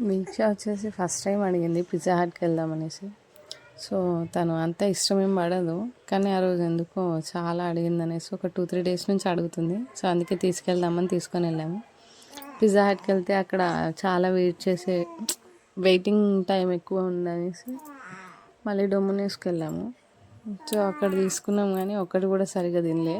దీక్ష వచ్చేసి first time అడిగింది pizza హట్కి వెళ్దామనేసి. So తను అంత ఇష్టం ఏం పడదు, కానీ ఆ రోజు ఎందుకో చాలా అడిగిందనేసి ఒక 2-3 డేస్ నుంచి అడుగుతుంది. సో అందుకే తీసుకెళ్దామని తీసుకొని వెళ్ళాము. పిజ్జా హట్కి వెళ్తే అక్కడ చాలా వెయిటింగ్ టైం ఎక్కువ ఉందనేసి మళ్ళీ డొమినోస్కి వెళ్ళాము. సో అక్కడ తీసుకున్నాం, కానీ ఒక్కటి కూడా సరిగ్గా తినలే.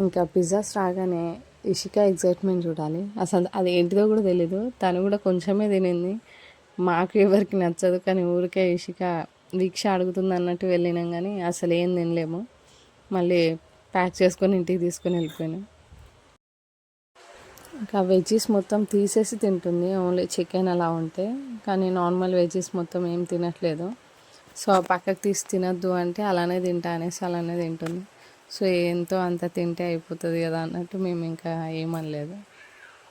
ఇంకా పిజ్జాస్ రాగానే ఇషిక ఎగ్జైట్మెంట్ చూడాలి. అసలు అది ఏంటిదో కూడా తెలీదు. తను కూడా కొంచెమే తినింది. మాకు ఎవరికి నచ్చదు, కానీ ఊరికే ఇషిక దీక్ష అడుగుతుంది అన్నట్టు వెళ్ళినాం, కానీ అసలు ఏం తినలేము. మళ్ళీ ప్యాక్ చేసుకొని ఇంటికి తీసుకొని వెళ్ళిపోయాను. ఇంకా వెజ్జీస్ మొత్తం తీసేసి తింటుంది, ఓన్లీ చికెన్ అలా ఉంటే. కానీ నార్మల్ వెజ్జీస్ మొత్తం ఏం తినట్లేదు. సో పక్కకు తీసి తినద్దు అంటే అలానే తింటా అనేసి అలానే తింటుంది. సో ఎంతో అంత తింటే అయిపోతుంది కదా అన్నట్టు మేము ఇంకా ఏమనలేదు.